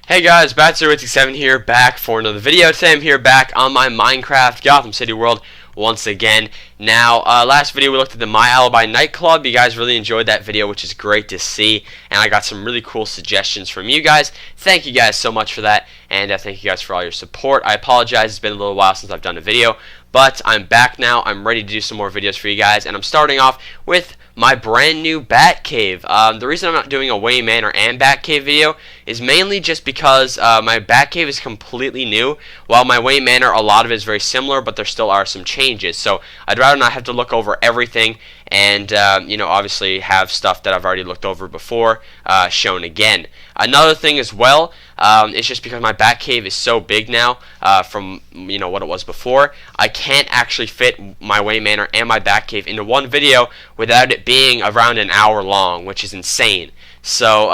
Hey guys, Batsuits here, back for another video. Today I'm here back on my Minecraft Gotham City world once again. Now, last video we looked at the My Alibi nightclub. You guys really enjoyed that video, which is great to see, and I got some really cool suggestions from you guys. Thank you guys so much for that, and thank you guys for all your support. I apologize, it's been a little while since I've done a video, but I'm back now. I'm ready to do some more videos for you guys, and I'm starting off with my brand new Batcave. The reason I'm not doing a Wayne Manor and Batcave video is mainly just because my Batcave is completely new, while my Wayne Manor, a lot of it is very similar, but there still are some changes. So I'd rather not have to look over everything and obviously have stuff that I've already looked over before shown again. Another thing as well, it's just because my Batcave is so big now from what it was before, I can't actually fit my Wayne Manor and my Batcave into one video without it being around an hour long, which is insane. So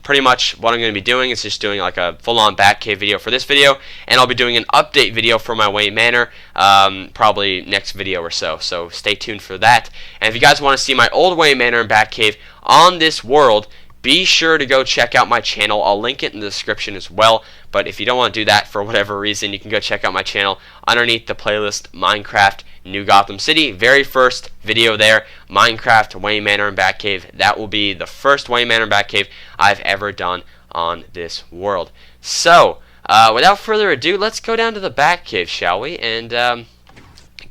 pretty much what I'm going to be doing is just doing like a full-on Batcave video for this video, and I'll be doing an update video for my Wayne Manor probably next video or so. So stay tuned for that. And if you guys want to see my old Wayne Manor and Batcave on this world, be sure to go check out my channel. I'll link it in the description as well. But if you don't want to do that for whatever reason, you can go check out my channel underneath the playlist Minecraft New Gotham City. Very first video there, Minecraft Wayne Manor and Batcave. That will be the first Wayne Manor and Batcave I've ever done on this world. So, without further ado, let's go down to the Batcave, shall we? And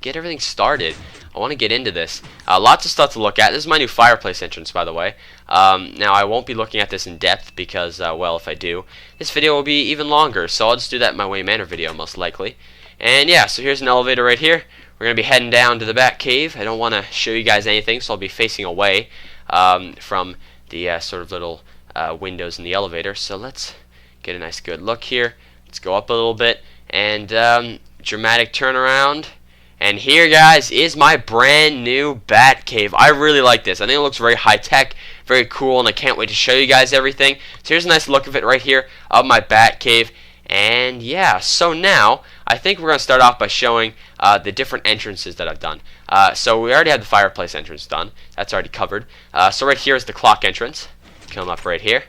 get everything started. I want to get into this. Lots of stuff to look at. This is my new fireplace entrance, by the way. Now, I won't be looking at this in depth because, well, if I do, this video will be even longer. So I'll just do that in my Wayne Manor video, most likely. And yeah, so here's an elevator right here. We're going to be heading down to the Batcave. I don't want to show you guys anything, so I'll be facing away from the sort of little windows in the elevator. So let's get a nice good look here. Let's go up a little bit. And dramatic turnaround. And here, guys, is my brand new Batcave. I really like this. I think it looks very high-tech, very cool, and I can't wait to show you guys everything. So here's a nice look of it right here of my Batcave. And yeah, so now I think we're going to start off by showing the different entrances that I've done. So we already had the fireplace entrance done. That's already covered. So right here is the clock entrance. Come up right here.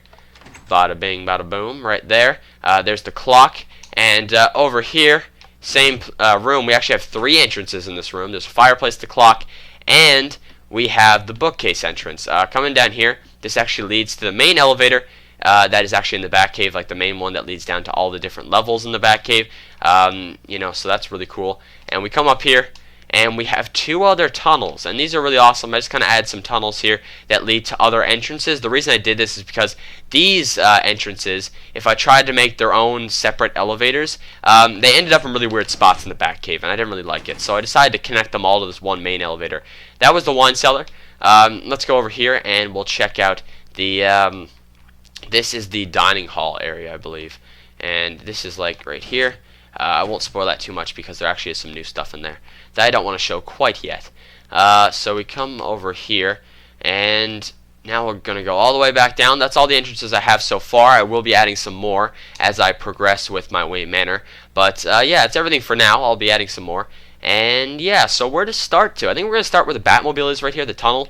Bada bing, bada boom, right there. There's the clock. And over here, same room, we actually have three entrances in this room. There's a fireplace, the clock, and we have the bookcase entrance. Coming down here, this actually leads to the main elevator that is actually in the Batcave, like the main one that leads down to all the different levels in the Batcave. So that's really cool. And we come up here, and we have two other tunnels, and these are really awesome. I just kind of add some tunnels here that lead to other entrances. The reason I did this is because these entrances, if I tried to make their own separate elevators, they ended up in really weird spots in the Batcave, and I didn't really like it. So I decided to connect them all to this one main elevator. That was the wine cellar. Let's go over here, and we'll check out the... this is the dining hall area, I believe. And this is like right here. I won't spoil that too much because there actually is some new stuff in there that I don't want to show quite yet. So we come over here, and now we're going to go all the way back down. That's all the entrances I have so far. I will be adding some more as I progress with my Wayne Manor. But yeah, it's everything for now. I'll be adding some more. And yeah, so where to start to? I think we're going to start where the Batmobile is right here, the tunnel.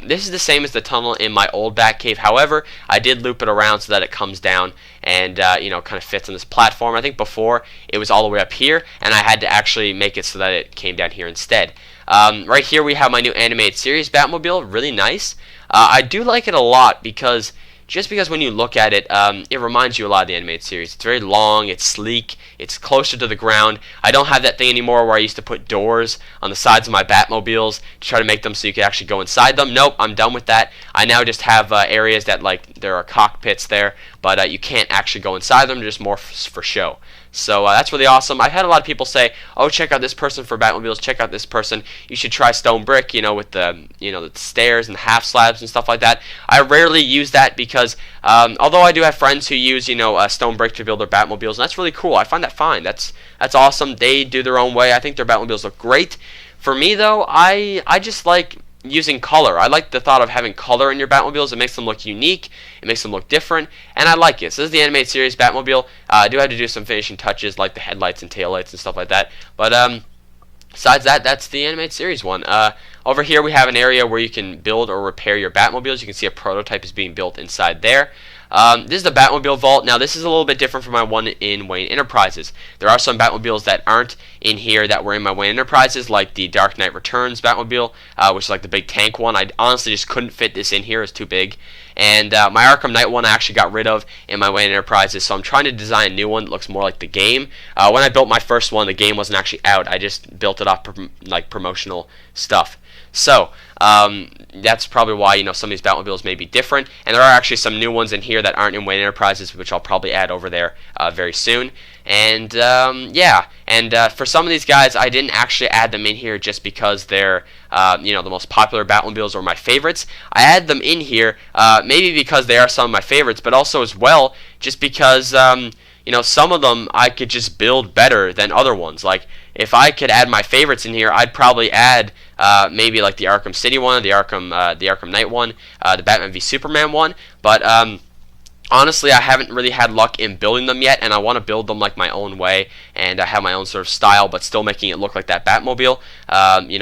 This is the same as the tunnel in my old Batcave. However, I did loop it around so that it comes down and, kind of fits on this platform. I think before it was all the way up here, and I had to actually make it so that it came down here instead. Right here we have my new animated series Batmobile. Really nice. I do like it a lot because... just because when you look at it, it reminds you a lot of the animated series. It's very long, it's sleek, it's closer to the ground. I don't have that thing anymore where I used to put doors on the sides of my Batmobiles to try to make them so you could actually go inside them. Nope, I'm done with that. I now just have areas that, like, there are cockpits there, but you can't actually go inside them, just more for show. So that's really awesome. I've had a lot of people say, oh, check out this person for Batmobiles, check out this person. You should try stone brick, with the, the stairs and the half slabs and stuff like that. I rarely use that because, although I do have friends who use, stone brick to build their Batmobiles, and that's really cool. I find that fine. That's awesome. They do their own way. I think their Batmobiles look great. For me, though, I just like using color. I like the thought of having color in your Batmobiles. It makes them look unique. It makes them look different, and I like it. So this is the animated series Batmobile. I do have to do some finishing touches like the headlights and taillights and stuff like that. But besides that, that's the animated series one. Over here we have an area where you can build or repair your Batmobiles. You can see a prototype is being built inside there. This is the Batmobile Vault. Now, this is a little bit different from my one in Wayne Enterprises. There are some Batmobiles that aren't in here that were in my Wayne Enterprises, like the Dark Knight Returns Batmobile, which is like the big tank one. I honestly just couldn't fit this in here. It's too big. And my Arkham Knight one I actually got rid of in my Wayne Enterprises, so I'm trying to design a new one that looks more like the game. When I built my first one, the game wasn't actually out. I just built it off like promotional stuff. So that's probably why some of these Batmobiles may be different, and there are actually some new ones in here that aren't in Wayne Enterprises, which I'll probably add over there very soon. And yeah, and for some of these guys, I didn't actually add them in here just because they're the most popular Batmobiles or my favorites. I add them in here maybe because they are some of my favorites, but also as well just because some of them I could just build better than other ones. Like, if I could add my favorites in here, I'd probably add maybe like the Arkham City one, the Arkham Knight one, the Batman v Superman one. But honestly, I haven't really had luck in building them yet, and I want to build them like my own way and have my own sort of style, but still making it look like that Batmobile,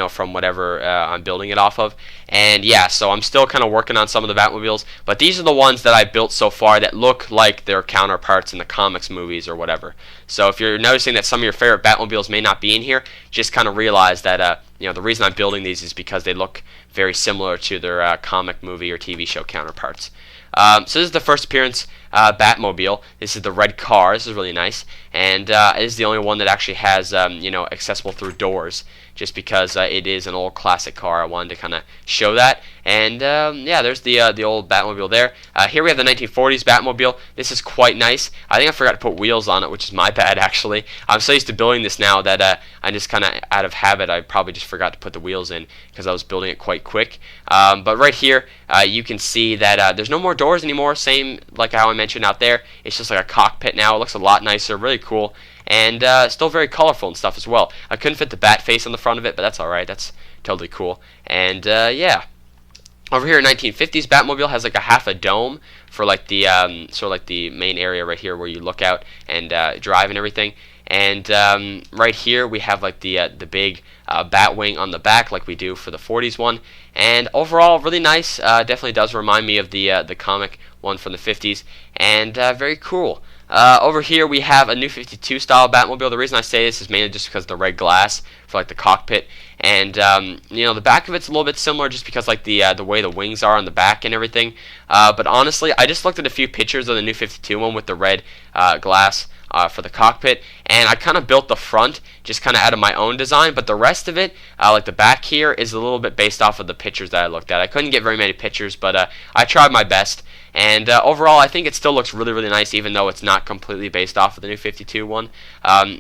from whatever I'm building it off of. And yeah, so I'm still kind of working on some of the Batmobiles, but these are the ones that I built so far that look like their counterparts in the comics, movies, or whatever. So if you're noticing that some of your favorite Batmobiles may not be in here, just kind of realize that the reason I'm building these is because they look very similar to their comic, movie, or TV show counterparts. So this is the first appearance Batmobile. This is the red car. This is really nice, and it is the only one that actually has accessible through doors, just because it is an old classic car. I wanted to kind of show that. And yeah, there's the old Batmobile there. Here we have the 1940s Batmobile. This is quite nice. I think I forgot to put wheels on it, which is my bad actually. I'm so used to building this now that I just kind of out of habit I probably just forgot to put the wheels in because I was building it quite quick. But right here you can see that there's no more doors anymore. Same like how I mentioned out there. It's just like a cockpit now. It looks a lot nicer, really cool. And still very colorful and stuff as well. I couldn't fit the bat face on the front of it, but that's alright. That's totally cool. And yeah. Over here, 1950s Batmobile has like a half a dome for like the sort of like the main area right here where you look out and drive and everything. And right here we have like the big bat wing on the back like we do for the 40s one. And overall, really nice. Definitely does remind me of the comic one from the 50s, and very cool. Over here we have a new 52 style Batmobile. The reason I say this is mainly just because of the red glass for like the cockpit, and the back of it's a little bit similar just because like the way the wings are on the back and everything. But honestly, I just looked at a few pictures of the new 52 one with the red glass for the cockpit, and I kind of built the front just kind of out of my own design, but the rest of it, like the back here, is a little bit based off of the pictures that I looked at. I couldn't get very many pictures, but I tried my best. And overall, I think it still looks really, really nice, even though it's not completely based off of the new 52 one.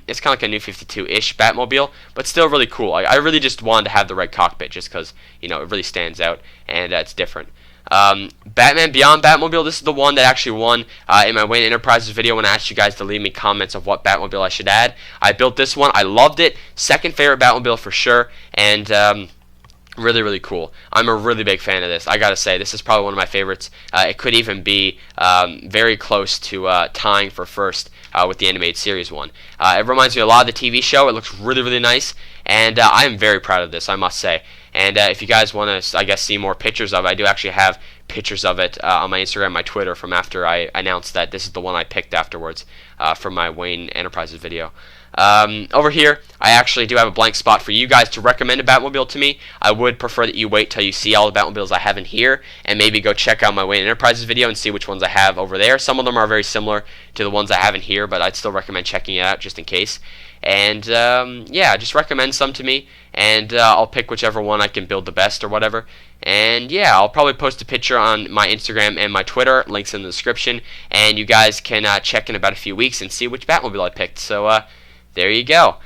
It's kind of like a new 52-ish Batmobile, but still really cool. I really just wanted to have the red cockpit just because, it really stands out, and it's different. Batman Beyond Batmobile, this is the one that actually won in my Wayne Enterprises video when I asked you guys to leave me comments of what Batmobile I should add. I built this one. I loved it. Second favorite Batmobile for sure, and really, really cool. I'm a really big fan of this. I gotta say, this is probably one of my favorites. It could even be very close to tying for first with the animated series one. It reminds me a lot of the TV show. It looks really, really nice, and I am very proud of this, I must say. And if you guys want to, I guess, see more pictures of it, I do actually have pictures of it on my Instagram, my Twitter, from after I announced that this is the one I picked afterwards from my Wayne Enterprises video. Over here, I actually do have a blank spot for you guys to recommend a Batmobile to me. I would prefer that you wait till you see all the Batmobiles I have in here, and maybe go check out my Wayne Enterprises video and see which ones I have over there. Some of them are very similar to the ones I have in here, but I'd still recommend checking it out just in case. And yeah, just recommend some to me, and I'll pick whichever one I can build the best or whatever. And yeah, I'll probably post a picture on my Instagram and my Twitter, links in the description, and you guys can check in about a few weeks and see which Batmobile I picked. So there you go.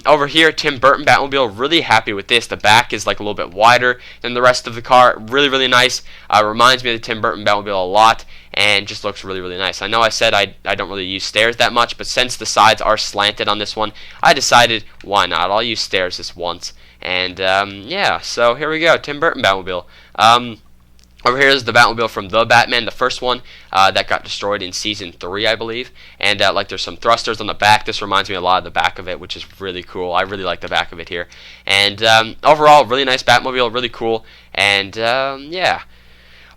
Over here, Tim Burton Batmobile, really happy with this. The back is like a little bit wider than the rest of the car. Really, really nice. Reminds me of the Tim Burton Batmobile a lot, and just looks really, really nice. I know I said I don't really use stairs that much, but since the sides are slanted on this one, I decided, why not? I'll use stairs this once. And yeah, so here we go, Tim Burton Batmobile. Over here is the Batmobile from The Batman, the first one that got destroyed in Season 3, I believe. And like there's some thrusters on the back. This reminds me a lot of the back of it, which is really cool. I really like the back of it here. And overall, really nice Batmobile, really cool. And yeah.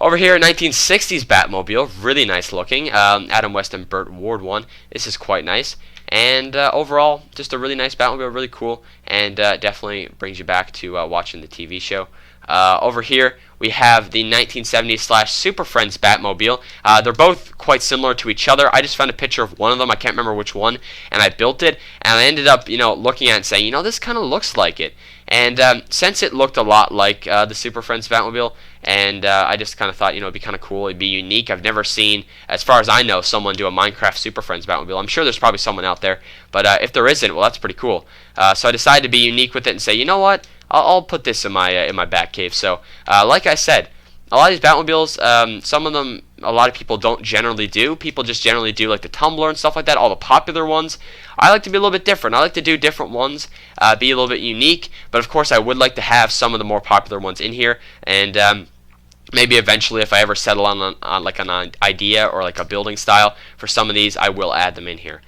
Over here, 1960s Batmobile, really nice looking. Adam West and Burt Ward one. This is quite nice. And overall, just a really nice Batmobile, really cool, and definitely brings you back to watching the TV show. Over here, we have the 1970s / Super Friends Batmobile. They're both quite similar to each other. I just found a picture of one of them. I can't remember which one, and I built it. And I ended up, looking at it and saying, this kind of looks like it. And since it looked a lot like the Super Friends Batmobile, and I just kind of thought, it'd be kind of cool. It'd be unique. I've never seen, as far as I know, someone do a Minecraft Super Friends Batmobile. I'm sure there's probably someone out there, but if there isn't, well, that's pretty cool. So I decided to be unique with it and say, you know what? I'll put this in my Batcave. So, like I said, a lot of these Batmobiles, some of them, a lot of people don't generally do. People just generally do like the Tumbler and stuff like that, all the popular ones. I like to be a little bit different. I like to do different ones, be a little bit unique. But of course, I would like to have some of the more popular ones in here, and maybe eventually, if I ever settle on like an idea or like a building style for some of these, I will add them in here.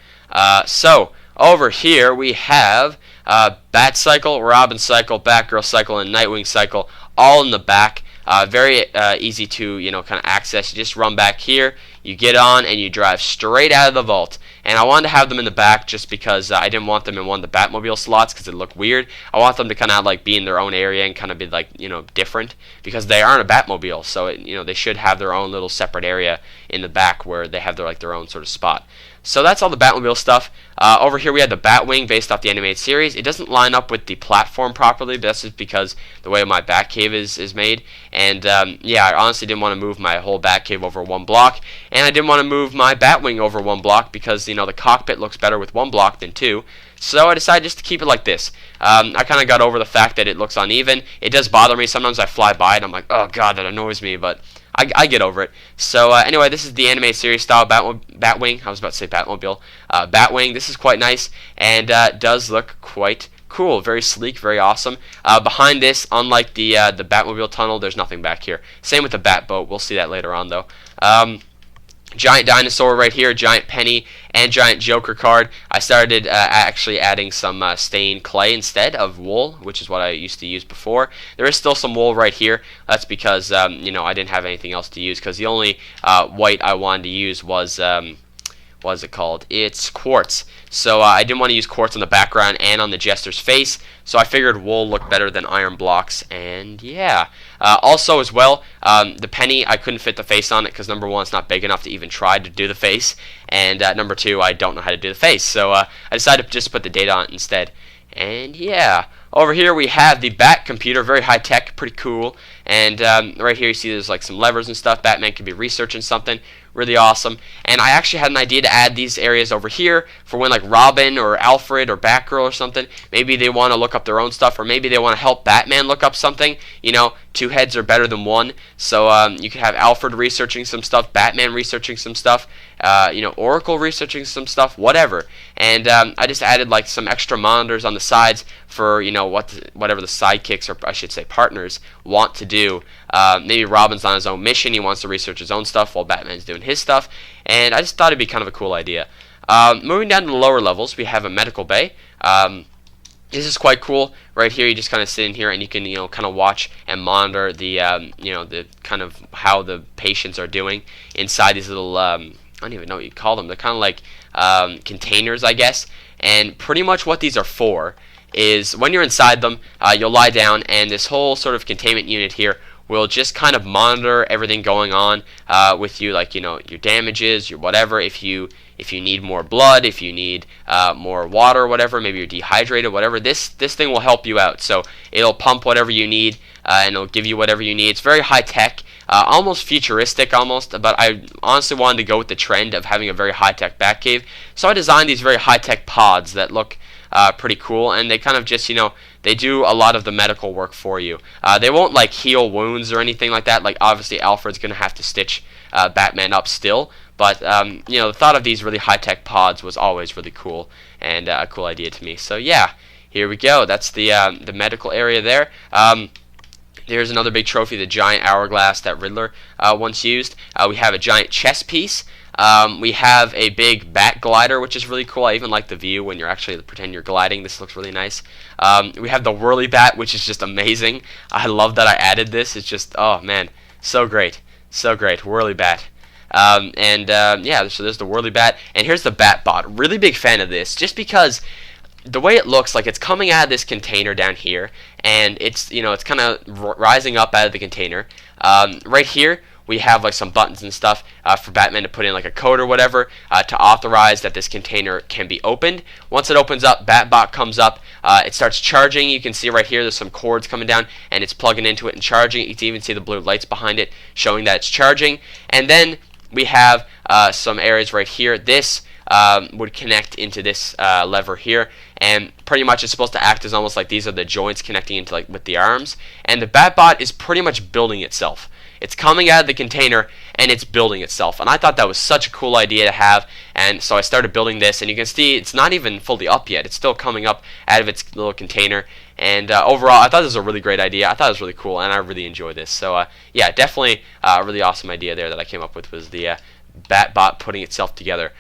So over here we have Bat Cycle, Robin Cycle, Batgirl Cycle, and Nightwing Cycle, all in the back. Very easy to kind of access. You just run back here, you get on, and you drive straight out of the vault. And I wanted to have them in the back just because I didn't want them in one of the Batmobile slots because it looked weird. I want them to kind of like be in their own area and kind of be like different because they aren't a Batmobile, so they should have their own little separate area in the back where they have their own sort of spot. So that's all the Batmobile stuff. Over here we have the Batwing based off the animated series. It doesn't line up with the platform properly, but that's just because the way my Batcave is made. And yeah, I honestly didn't want to move my whole Batcave over one block, and I didn't want to move my Batwing over one block because the cockpit looks better with one block than two. So I decided just to keep it like this. I kind of got over the fact that it looks uneven. It does bother me. Sometimes I fly by it and I'm like, oh god, that annoys me, but I get over it. So anyway, this is the animated series style Batwing. I was about to say Batmobile. Batwing. This is quite nice and does look quite cool. Very sleek, very awesome. Behind this, unlike the Batmobile tunnel, there's nothing back here. Same with the Batboat. We'll see that later on though. Giant dinosaur right here, giant penny, and giant Joker card. I started actually adding some stained clay instead of wool, which is what I used to use before. There is still some wool right here. That's because I didn't have anything else to use because the only white I wanted to use was what is it called? It's quartz. So I didn't want to use quartz on the background and on the Jester's face, so I figured wool looked better than iron blocks, and yeah. Also as well, the penny, I couldn't fit the face on it because number one, it's not big enough to even try to do the face, and number two, I don't know how to do the face, so I decided to just put the data on it instead. And yeah, over here we have the BatComputer, very high tech, pretty cool. And right here you see there's like some levers and stuff. Batman could be researching something, really awesome. And I actually had an idea to add these areas over here for when like Robin or Alfred or Batgirl or something, maybe they want to look up their own stuff, or maybe they want to help Batman look up something. Two heads are better than one. So you could have Alfred researching some stuff, Batman researching some stuff, Oracle researching some stuff, whatever. And I just added like some extra monitors on the sides for whatever the sidekicks, or I should say partners, want to do. Maybe Robin's on his own mission, he wants to research his own stuff while Batman's doing his stuff, and I just thought it'd be kind of a cool idea. Moving down to the lower levels, we have a medical bay. This is quite cool. Right here, you just kind of sit in here and you can, kind of watch and monitor the, the kind of how the patients are doing inside these little, I don't even know what you call them. They're kind of like containers, I guess. And pretty much what these are for is when you're inside them, you'll lie down, and this whole sort of containment unit here will just kind of monitor everything going on with you, like your damages, your whatever. If you need more blood, if you need more water, whatever, maybe you're dehydrated, whatever, this thing will help you out. So it'll pump whatever you need, and it'll give you whatever you need. It's very high tech, almost futuristic, almost. But I honestly wanted to go with the trend of having a very high tech Batcave, so I designed these very high tech pods that look pretty cool, and they kind of just they do a lot of the medical work for you. They won't like heal wounds or anything like that. Like obviously Alfred's gonna have to stitch Batman up still, but the thought of these really high-tech pods was always really cool and a cool idea to me. So yeah, here we go. That's the medical area there. There's another big trophy, the giant hourglass that Riddler once used. We have a giant chess piece. We have a big bat glider, which is really cool. I even like the view when you're actually pretend you're gliding. This looks really nice. We have the whirly bat, which is just amazing. I love that I added this. It's just, oh man, so great. So great, Whirly Bat. Yeah, so there's the Whirly Bat, and here's the Batbot. Really big fan of this, just because the way it looks, like it's coming out of this container down here, and it's it's kind of rising up out of the container. Right here we have like some buttons and stuff for Batman to put in like a code or whatever to authorize that this container can be opened. Once it opens up, Batbot comes up. It starts charging. You can see right here there's some cords coming down, and it's plugging into it and charging. You can even see the blue lights behind it showing that it's charging. And then we have some areas right here. This would connect into this lever here, and pretty much it's supposed to act as almost like these are the joints connecting into like with the arms. And the Batbot is pretty much building itself. It's coming out of the container and it's building itself, and I thought that was such a cool idea to have, and so I started building this, and you can see it's not even fully up yet. It's still coming up out of its little container, and overall I thought this was a really great idea. I thought it was really cool, and I really enjoyed this. So yeah, definitely a really awesome idea there that I came up with, was the Batbot putting itself together.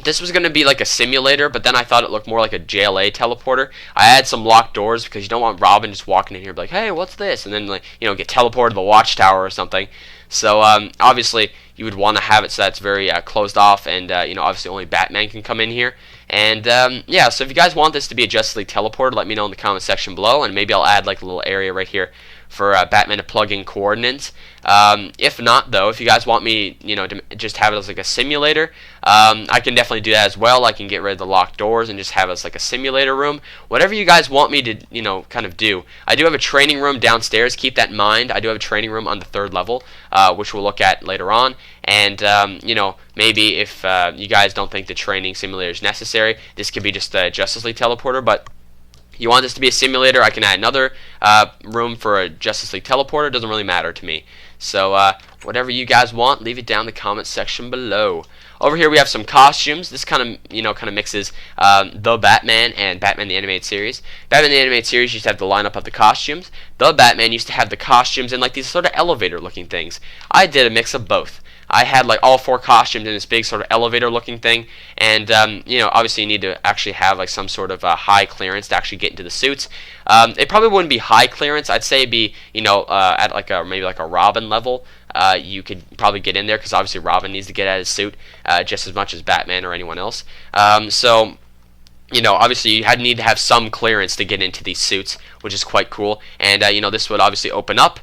This was going to be like a simulator, but then I thought it looked more like a JLA teleporter. I had some locked doors because you don't want Robin just walking in here and be like, hey, what's this? And then like get teleported to the watchtower or something. So obviously you would want to have it so that's very closed off, and obviously only Batman can come in here. And yeah, so if you guys want this to be a Justice League teleporter, let me know in the comment section below, and maybe I'll add like a little area right here for Batman to plug in coordinates. If not, though, if you guys want me, to just have it as like a simulator, I can definitely do that as well. I can get rid of the locked doors and just have it as like a simulator room. Whatever you guys want me to, kind of do. I do have a training room downstairs. Keep that in mind. I do have a training room on the 3rd level, which we'll look at later on. And maybe if you guys don't think the training simulator is necessary, this could be just a Justice League teleporter. But you want this to be a simulator, I can add another room for a Justice League teleporter. It doesn't really matter to me. So whatever you guys want, leave it down in the comment section below. Over here we have some costumes. This kind of mixes the Batman and Batman the Animated Series. Batman the Animated Series used to have the lineup of the costumes. The Batman used to have the costumes in like these sort of elevator looking things. I did a mix of both. I had like all 4 costumes in this big sort of elevator looking thing, and obviously you need to actually have like some sort of high clearance to actually get into the suits. It probably wouldn't be high clearance. I'd say it'd be at like maybe like a Robin level. You could probably get in there because obviously Robin needs to get out of his suit just as much as Batman or anyone else. Obviously you need to have some clearance to get into these suits, which is quite cool. And this would obviously open up.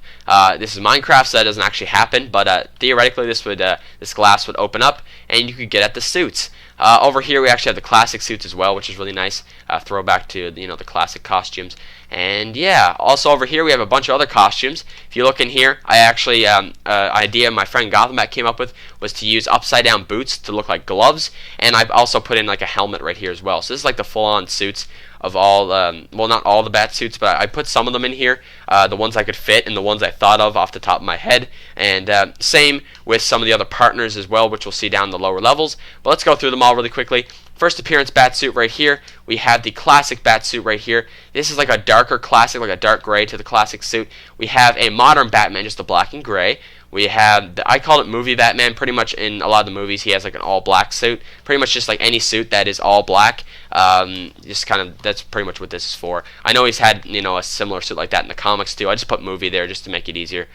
This is Minecraft, so that doesn't actually happen, but theoretically this glass would open up and you could get at the suits. Over here we actually have the classic suits as well, which is really nice. Throwback to the classic costumes. And yeah, also over here we have a bunch of other costumes. If you look in here, I actually idea my friend Gotham came up with was to use upside down boots to look like gloves, and I've also put in like a helmet right here as well. So this is like the full-on suits of all, well, not all the bat suits, but I put some of them in here, the ones I could fit and the ones I thought of off the top of my head. And same with some of the other partners as well, which we'll see down the lower levels. But let's go through them all really quickly. First appearance Batsuit right here. We have the classic Batsuit right here. This is like a darker classic, like a dark gray to the classic suit. We have a modern Batman, just a black and gray. We have, I call it movie Batman. Pretty much in a lot of the movies, he has like an all black suit. Pretty much just like any suit that is all black. That's pretty much what this is for. I know he's had a similar suit like that in the comics too. I just put movie there just to make it easier.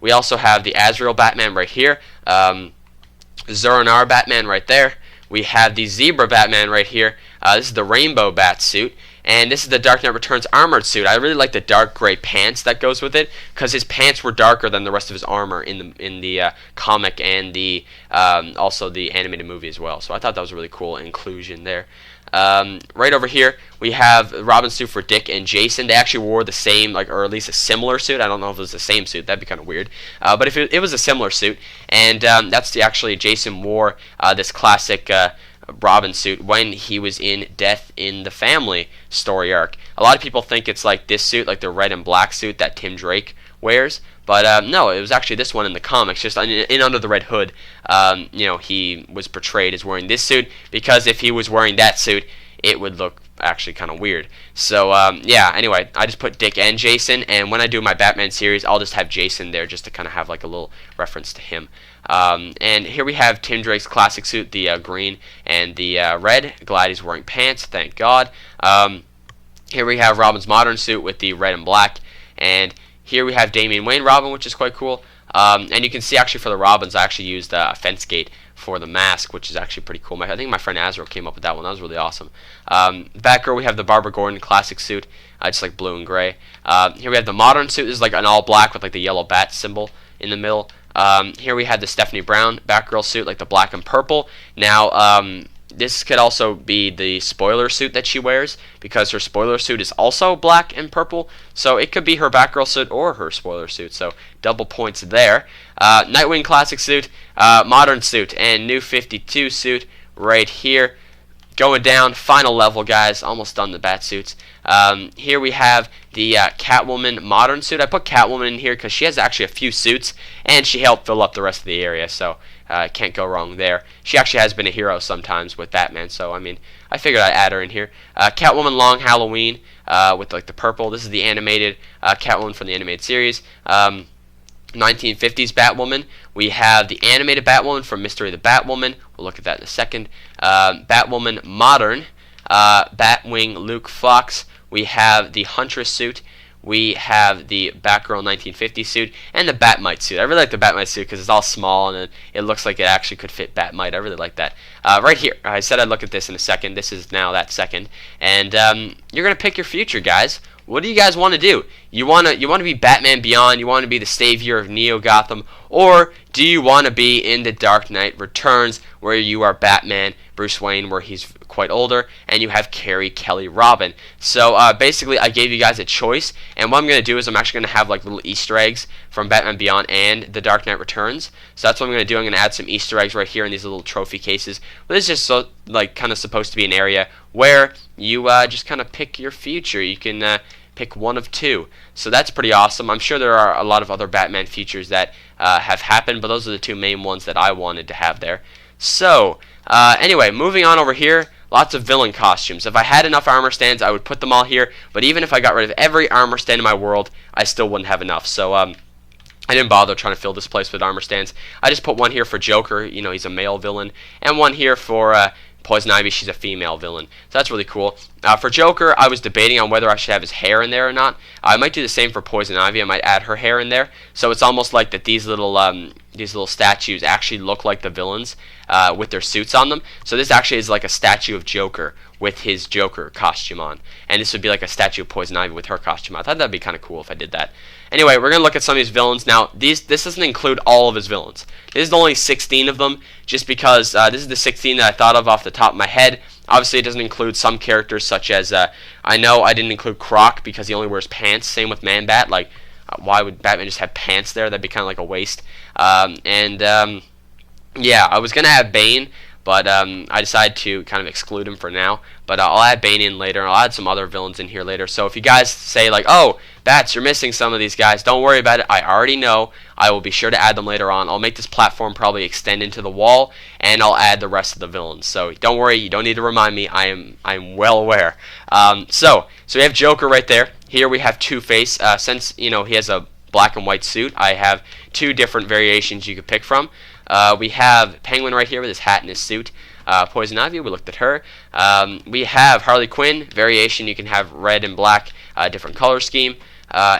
We also have the Azrael Batman right here. Zur-En-Arrh Batman right there. We have the Zebra Batman right here. This is the Rainbow Bat suit. And this is the Dark Knight Returns armored suit. I really like the dark gray pants that goes with it, because his pants were darker than the rest of his armor in the comic and the also the animated movie as well. So I thought that was a really cool inclusion there. Right over here we have Robin's suit for Dick and Jason. They actually wore the same, or at least a similar suit. I don't know if it was the same suit. That'd be kind of weird. But if it was a similar suit, and that's actually Jason wore this classic Robin suit when he was in Death in the Family story arc. A lot of people think it's like this suit, like the red and black suit that Tim Drake wears, but no, it was actually this one in the comics, just in Under the Red Hood. He was portrayed as wearing this suit, because if he was wearing that suit, it would look actually kind of weird. So yeah, anyway, I just put Dick and Jason, and when I do my Batman series, I'll just have Jason there just to kind of have like a little reference to him. And here we have Tim Drake's classic suit, the green and the red. Glad he's wearing pants, thank God. Here we have Robin's modern suit with the red and black, and here we have Damian Wayne Robin, which is quite cool. And you can see actually for the Robins, I actually used a fence gate for the mask, which is actually pretty cool. I think my friend Azrael came up with that one. That was really awesome. Batgirl, we have the Barbara Gordon classic suit, just like blue and gray. Here we have the modern suit. This is like an all black with like the yellow bat symbol in the middle. Here we have the Stephanie Brown Batgirl suit, like the black and purple. Now, this could also be the spoiler suit that she wears, because her spoiler suit is also black and purple. So it could be her Batgirl suit or her spoiler suit. So double points there. Nightwing classic suit, modern suit, and new 52 suit right here. Going down, final level, guys. Almost done the Batsuits. Here we have the Catwoman modern suit. I put Catwoman in here because she has actually a few suits, and she helped fill up the rest of the area, so can't go wrong there. She actually has been a hero sometimes with Batman, so I mean, I figured I'd add her in here. Catwoman Long Halloween with like the purple. This is the animated Catwoman from the animated series. 1950s Batwoman. We have the animated Batwoman from Mystery of the Batwoman. We'll look at that in a second. Batwoman Modern. Batwing Luke Fox. We have the Huntress suit. We have the Batgirl 1950 suit and the Batmite suit. I really like the Batmite suit because it's all small and it looks like it actually could fit Batmite. I really like that. Right here, I said I'd look at this in a second. This is now that second, and you're gonna pick your future, guys. What do you guys want to do? You want to be Batman Beyond? You want to be the savior of Neo Gotham, or do you want to be in the Dark Knight Returns, where you are Batman, Bruce Wayne, where he's quite older, and you have Carrie Kelly Robin? So basically, I gave you guys a choice, and what I'm gonna do is I'm actually gonna have like little Easter eggs from Batman Beyond and the Dark Knight Returns. So that's what I'm gonna do. I'm gonna add some Easter eggs right here in these little trophy cases. But this is just so like kind of supposed to be an area where you just kind of pick your future. You can pick one of two. So that's pretty awesome. I'm sure there are a lot of other Batman features that have happened, but those are the two main ones that I wanted to have there. So anyway, moving on over here, lots of villain costumes. If I had enough armor stands, I would put them all here, but even if I got rid of every armor stand in my world, I still wouldn't have enough. So I didn't bother trying to fill this place with armor stands. I just put one here for Joker, you know, he's a male villain, and one here for Poison Ivy, she's a female villain. So that's really cool. For Joker, I was debating on whether I should have his hair in there or not. I might do the same for Poison Ivy. I might add her hair in there. So it's almost like that these little statues actually look like the villains with their suits on them. So this actually is like a statue of Joker with his Joker costume on. And this would be like a statue of Poison Ivy with her costume on. I thought that'd be kind of cool if I did that. Anyway, we're going to look at some of these villains. Now, this doesn't include all of his villains. This is only 16 of them, just because this is the 16 that I thought of off the top of my head. Obviously, it doesn't include some characters, such as, I know I didn't include Croc because he only wears pants. Same with Man-Bat. Like, why would Batman just have pants there? That'd be kind of like a waste. Yeah, I was going to add Bane, but I decided to kind of exclude him for now. But I'll add Bane in later, and I'll add some other villains in here later. So if you guys say, like, oh, Bats, you're missing some of these guys, don't worry about it. I already know. I will be sure to add them later on. I'll make this platform probably extend into the wall, and I'll add the rest of the villains. So don't worry. You don't need to remind me. I'm well aware. So we have Joker right there. Here we have Two-Face. Since, you know, he has a black and white suit, I have two different variations you could pick from. We have Penguin right here with his hat and his suit. Poison Ivy, we looked at her. We have Harley Quinn, variation. You can have red and black, different color scheme.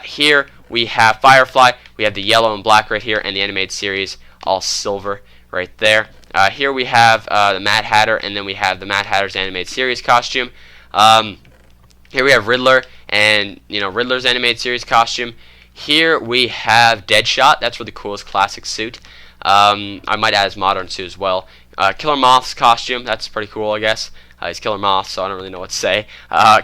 Here we have Firefly. We have the yellow and black right here, and the animated series all silver right there. Here we have the Mad Hatter, and then we have the Mad Hatter's animated series costume. Here we have Riddler, and Riddler's animated series costume. Here we have Deadshot. That's really cool, his classic suit. I might add his modern suit as well. Killer Moth's costume, that's pretty cool, I guess. He's Killer Moth, so I don't really know what to say.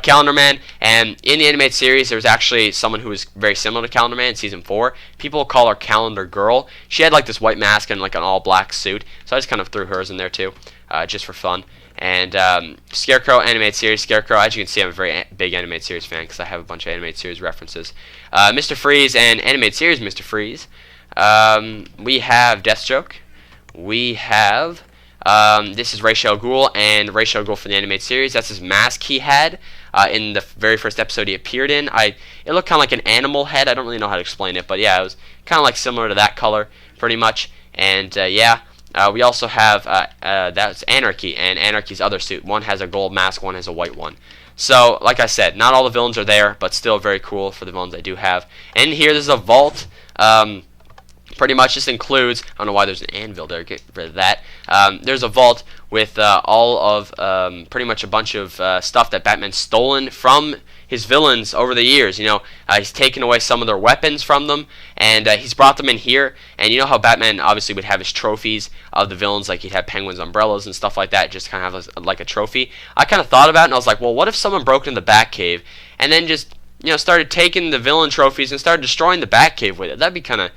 Calendar Man, and in the animated series, there was actually someone who was very similar to Calendar Man in Season 4. People call her Calendar Girl. She had like this white mask and like an all-black suit, so I just kind of threw hers in there too, just for fun. And Scarecrow, animated series Scarecrow. As you can see, I'm a very big animated series fan because I have a bunch of animated series references. Mr. Freeze and animated series Mr. Freeze. We have Deathstroke. We have this is Ra's al Ghul, and Ra's al Ghul for the animated series. That's his mask he had in the very first episode he appeared in. It looked kind of like an animal head. I don't really know how to explain it, but yeah, it was kind of like similar to that color, pretty much. And yeah, we also have that's Anarchy and Anarchy's other suit. One has a gold mask, one has a white one. So, like I said, not all the villains are there, but still very cool for the villains I do have. And here, there's a vault. Pretty much this includes, I don't know why there's an anvil there, get rid of that. There's a vault with all of pretty much a bunch of stuff that Batman's stolen from his villains over the years. You know, he's taken away some of their weapons from them, and he's brought them in here. And you know how Batman obviously would have his trophies of the villains, like he'd have Penguin's umbrellas and stuff like that, just kind of have like a trophy. I kind of thought about it, and I was like, well, what if someone broke into the Batcave and then just, you know, started taking the villain trophies and started destroying the Batcave with it? That'd be kind of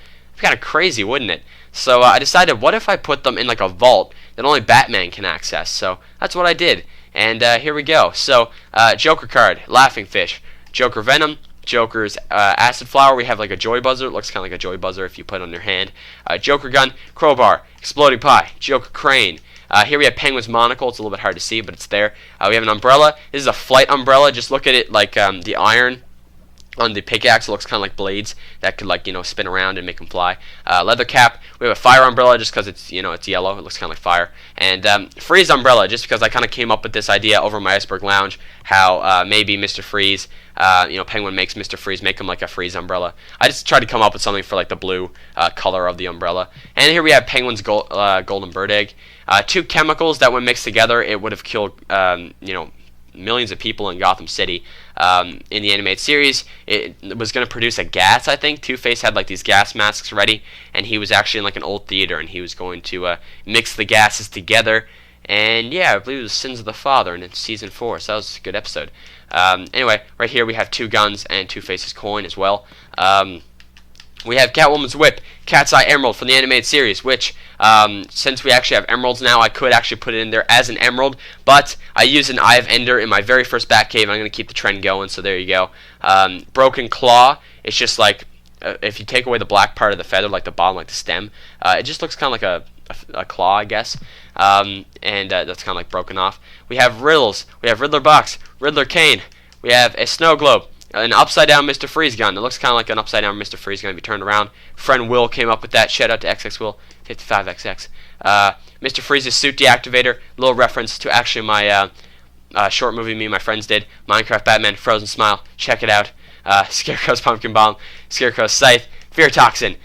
crazy, wouldn't it? So I decided, what if I put them in like a vault that only Batman can access? So that's what I did, and here we go. So Joker card, Laughing Fish, Joker Venom, Joker's Acid Flower. We have like a Joy Buzzer. It looks kind of like a Joy Buzzer if you put it on your hand. Joker Gun, Crowbar, Exploding Pie, Joker Crane. Here we have Penguin's monocle. It's a little bit hard to see, but it's there. We have an umbrella. This is a flight umbrella. Just look at it like the iron on the pickaxe. It looks kind of like blades that could, like, you know, spin around and make them fly. Leather cap. We have a fire umbrella just because it's, you know, it's yellow. It looks kind of like fire. And freeze umbrella, just because I kind of came up with this idea over my Iceberg Lounge, how maybe Mr. Freeze, you know, Penguin makes Mr. Freeze make him like a freeze umbrella. I just tried to come up with something for like the blue color of the umbrella. And here we have Penguin's golden bird egg. Two chemicals that when mixed together, it would have killed, you know, millions of people in Gotham City. In the animated series, it was going to produce a gas, I think. Two-Face had like these gas masks ready, and he was actually in like an old theater, and he was going to mix the gases together. And yeah, I believe it was Sins of the Father in season 4, so that was a good episode. Anyway, right here we have two guns and Two-Face's coin as well. We have Catwoman's Whip, Cat's Eye Emerald from the animated series, which, since we actually have emeralds now, I could actually put it in there as an emerald, but I used an Eye of Ender in my very first Batcave, and I'm going to keep the trend going, so there you go. Broken Claw, it's just like, if you take away the black part of the feather, like the bottom, like the stem, it just looks kind of like a claw, I guess, and that's kind of like broken off. We have Riddles, we have Riddler Box, Riddler Cane, we have a Snow Globe, an upside-down Mr. Freeze gun. It looks kind of like an upside-down Mr. Freeze gun if you turn around. Friend Will came up with that. Shout out to XX Will, 55XX. Mr. Freeze's suit deactivator. A little reference to actually my short movie me and my friends did. Minecraft Batman Frozen Smile. Check it out. Scarecrow's Pumpkin Bomb. Scarecrow's Scythe. Fear Toxin.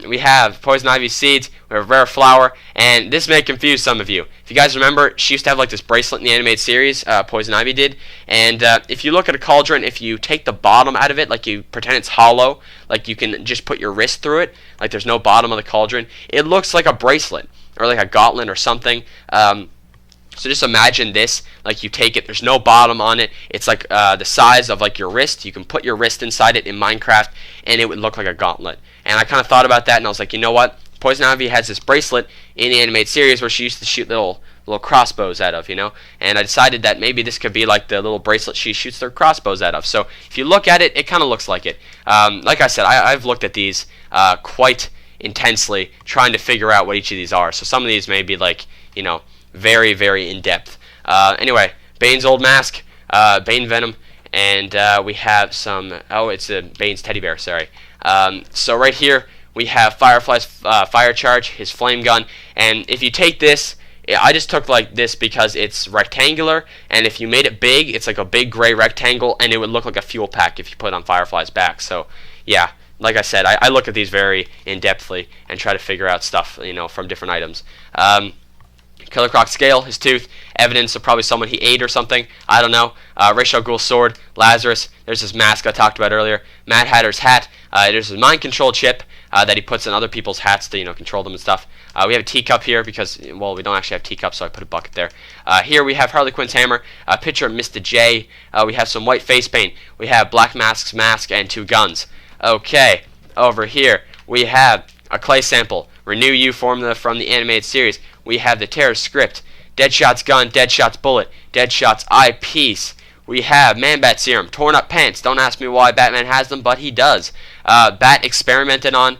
We have Poison Ivy Seeds, we have Rare Flower, and this may confuse some of you. If you guys remember, she used to have like this bracelet in the animated series, Poison Ivy did, and if you look at a cauldron, if you take the bottom out of it, like you pretend it's hollow, like you can just put your wrist through it, like there's no bottom of the cauldron, it looks like a bracelet, or like a gauntlet or something. So just imagine this, like you take it, there's no bottom on it, it's like the size of like your wrist, you can put your wrist inside it in Minecraft, and it would look like a gauntlet. And I kind of thought about that, and I was like, you know what, Poison Ivy has this bracelet in the animated series where she used to shoot little crossbows out of, you know, and I decided that maybe this could be like the little bracelet she shoots their crossbows out of. So if you look at it, it kind of looks like it. Like I said, I've looked at these quite intensely, trying to figure out what each of these are. So some of these may be like, you know, very, very in-depth. Anyway, Bane's old mask, Bane Venom, and we have some, oh, it's a Bane's teddy bear, sorry. So right here, we have Firefly's fire charge, his flame gun, and if you take this, I just took like this because it's rectangular, and if you made it big, it's like a big gray rectangle, and it would look like a fuel pack if you put it on Firefly's back. So, yeah, like I said, I look at these very in-depthly and try to figure out stuff, you know, from different items. Killer Croc's scale, his tooth, evidence of probably someone he ate or something, I don't know. Ra's al Ghul's sword, Lazarus, there's his mask I talked about earlier, Mad Hatter's hat, there's his mind control chip that he puts in other people's hats to, you know, control them and stuff. We have a teacup here because, well, we don't actually have teacups, so I put a bucket there. Here we have Harley Quinn's hammer, a picture of Mr. J, we have some white face paint, we have Black Mask's mask, and two guns. Okay, over here we have a clay sample, Renew You formula from the animated series. We have the Terror script, Deadshot's gun, Deadshot's bullet, Deadshot's eyepiece. We have Man-Bat serum, torn up pants. Don't ask me why Batman has them, but he does. Bat experimented on.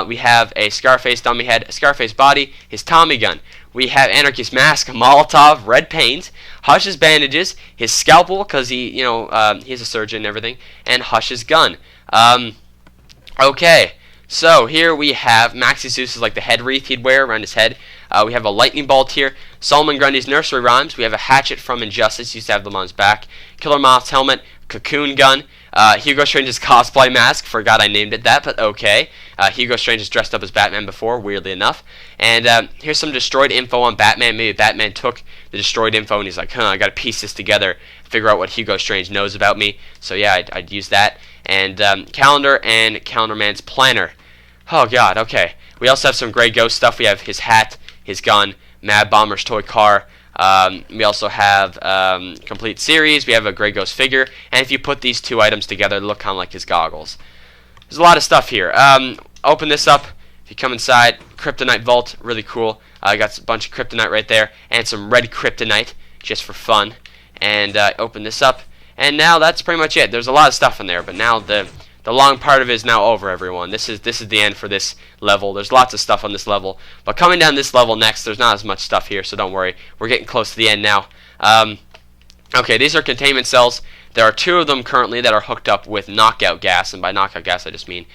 We have a Scarface dummy head, a Scarface body, his Tommy gun. We have Anarchy's mask, Molotov, red paint, Hush's bandages, his scalpel, because he, you know, he's a surgeon and everything, and Hush's gun. Okay. So here we have Maxi Zeus is like the head wreath he'd wear around his head. We have a lightning bolt here. Solomon Grundy's nursery rhymes. We have a hatchet from Injustice. He used to have them on his back. Killer Moth's helmet. Cocoon gun. Hugo Strange's cosplay mask. Forgot I named it that, but okay. Hugo Strange is dressed up as Batman before, weirdly enough. And here's some destroyed info on Batman. Maybe Batman took the destroyed info and he's like, I gotta piece this together, figure out what Hugo Strange knows about me. So yeah, I'd use that. And calendar and Calendar Man's planner. Oh god, okay. We also have some Grey Ghost stuff. We have his hat, his gun, Mad Bomber's toy car. We also have complete series. We have a Grey Ghost figure, and if you put these two items together, they look kind of like his goggles. There's a lot of stuff here. Open this up. If you come inside, Kryptonite Vault, really cool. I got a bunch of Kryptonite right there, and some red Kryptonite just for fun. And open this up, and now that's pretty much it. There's a lot of stuff in there, but now the long part of it is now over, everyone. This is the end for this level. There's lots of stuff on this level. But coming down this level next, there's not as much stuff here, so don't worry. We're getting close to the end now. Okay, these are containment cells. There are 2 of them currently that are hooked up with knockout gas. And by knockout gas, I just mean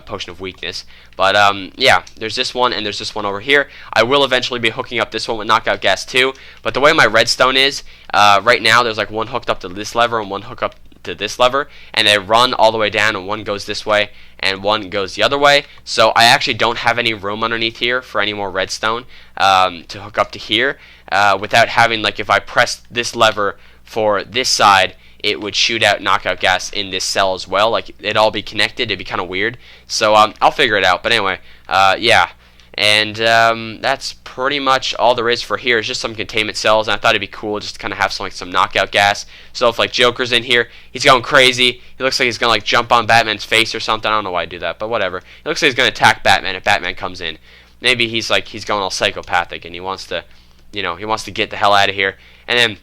potion of weakness. But yeah, there's this one and there's this one over here. I will eventually be hooking up this one with knockout gas too. But the way my redstone is, right now there's like one hooked up to this lever and one hooked up to this lever, and they run all the way down, and one goes this way and one goes the other way. So I actually don't have any room underneath here for any more redstone to hook up to here without having, like, if I press this lever for this side, it would shoot out knockout gas in this cell as well. Like, it'd all be connected. It'd be kind of weird. So I'll figure it out. But anyway, yeah. And that's pretty much all there is for here. It's just some containment cells, and I thought it'd be cool just to kind of have some knockout gas. So if like Joker's in here, he's going crazy. He looks like he's gonna like jump on Batman's face or something. I don't know why I do that, but whatever. It looks like he's gonna attack Batman if Batman comes in. Maybe he's going all psychopathic and he wants to, he wants to get the hell out of here. And then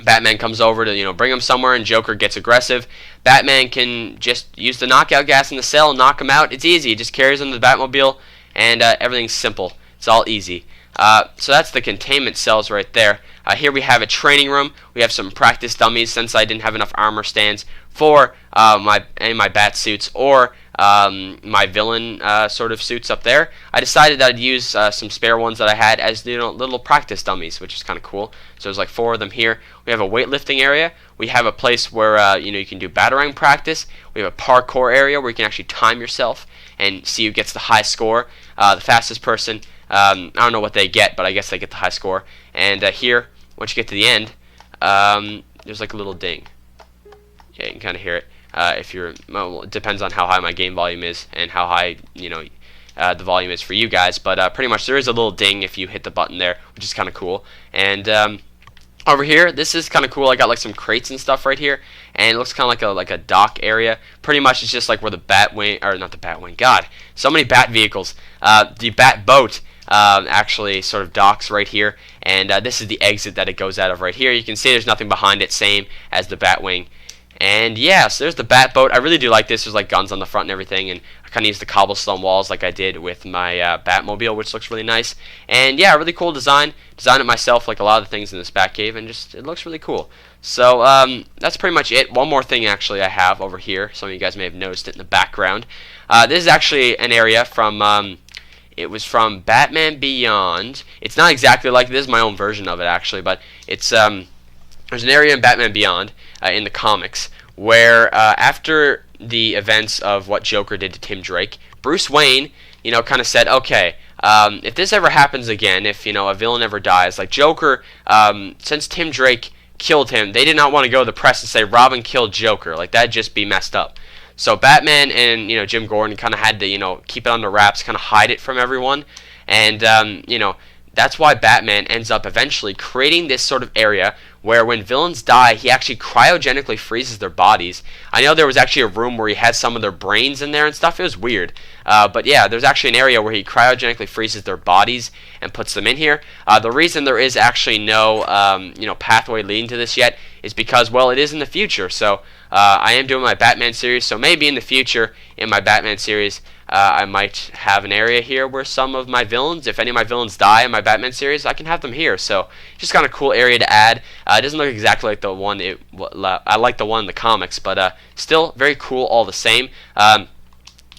Batman comes over to bring him somewhere, and Joker gets aggressive. Batman can just use the knockout gas in the cell and knock him out. It's easy. He just carries him to the Batmobile. And everything's simple. It's all easy. So that's the containment cells right there. Here we have a training room. We have some practice dummies, since I didn't have enough armor stands for my bat suits or my villain sort of suits up there. I decided that I'd use some spare ones that I had as little practice dummies, which is kind of cool. So there's like 4 of them here. We have a weightlifting area. We have a place where you can do batarang practice. We have a parkour area where you can actually time yourself and see who gets the high score. The fastest person, I don't know what they get, but I guess they get the high score. And here, once you get to the end, there's like a little ding. Yeah, you can kind of hear it. Well, it depends on how high my game volume is and how high the volume is for you guys. But pretty much there is a little ding if you hit the button there, which is kind of cool. And over here, this is kind of cool. I got like some crates and stuff right here, and it looks kind of like a dock area. Pretty much, it's just like where the Batwing, or not the Batwing. God, so many Bat vehicles. The Bat boat actually sort of docks right here, and this is the exit that it goes out of right here. You can see there's nothing behind it, same as the Batwing. And yeah, so there's the Bat boat. I really do like this. There's like guns on the front and everything, and I kind of use the cobblestone walls like I did with my Batmobile, which looks really nice. And yeah, really cool design. Designed it myself, like a lot of the things in this Batcave, and just it looks really cool. So that's pretty much it. One more thing actually I have over here. Some of you guys may have noticed it in the background. This is actually an area from it was from Batman Beyond. It's not exactly like this. Is my own version of it actually, but it's there's an area in Batman Beyond in the comics where after the events of what Joker did to Tim Drake, Bruce Wayne, kind of said, okay, if this ever happens again, if a villain ever dies, like Joker, since Tim Drake killed him, they did not want to go to the press and say Robin killed Joker. Like, that'd just be messed up. So Batman and Jim Gordon kind of had to keep it under wraps, kind of hide it from everyone, and that's why Batman ends up eventually creating this sort of area where when villains die, he actually cryogenically freezes their bodies. I know there was actually a room where he had some of their brains in there and stuff. It was weird. But yeah, there's actually an area where he cryogenically freezes their bodies and puts them in here. The reason there is actually no pathway leading to this yet is because, well, it is in the future. So I am doing my Batman series, so maybe in the future in my Batman series I might have an area here where some of my villains, if any of my villains die in my Batman series, I can have them here. So just kind of cool area to add. It doesn't look exactly like the one I like the one in the comics, but still very cool all the same.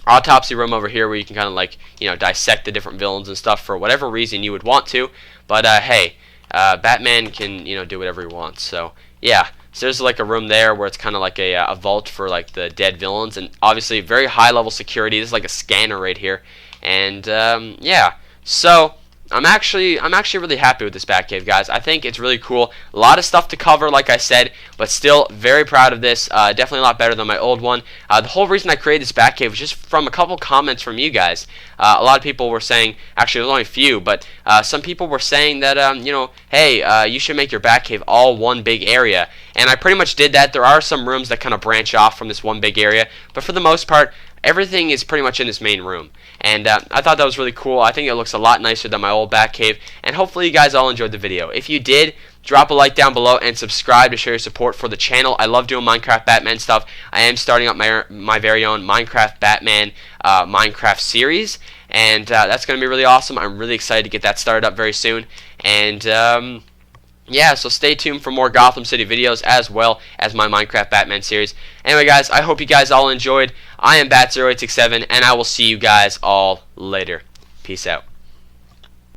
Autopsy room over here where you can kind of dissect the different villains and stuff for whatever reason you would want to. But hey, Batman can do whatever he wants. So yeah. So there's like a room there where it's kind of like a vault for like the dead villains, and obviously very high level security. This is like a scanner right here, and yeah. So I'm actually really happy with this Batcave, guys. I think it's really cool. A lot of stuff to cover, like I said, but still very proud of this. Definitely a lot better than my old one. The whole reason I created this Batcave was just from a couple comments from you guys. A lot of people were saying, actually, there's only a few, but some people were saying that, you know, hey, you should make your Batcave all one big area. And I pretty much did that. There are some rooms that kind of branch off from this one big area, but for the most part, everything is pretty much in this main room. And I thought that was really cool. I think it looks a lot nicer than my old Batcave. And hopefully you guys all enjoyed the video. If you did, drop a like down below and subscribe to show your support for the channel. I love doing Minecraft Batman stuff. I am starting up my very own Minecraft Batman Minecraft series. And that's going to be really awesome. I'm really excited to get that started up very soon. And yeah, so stay tuned for more Gotham City videos as well as my Minecraft Batman series. Anyway, guys, I hope you guys all enjoyed. I am Bat0867, and I will see you guys all later. Peace out.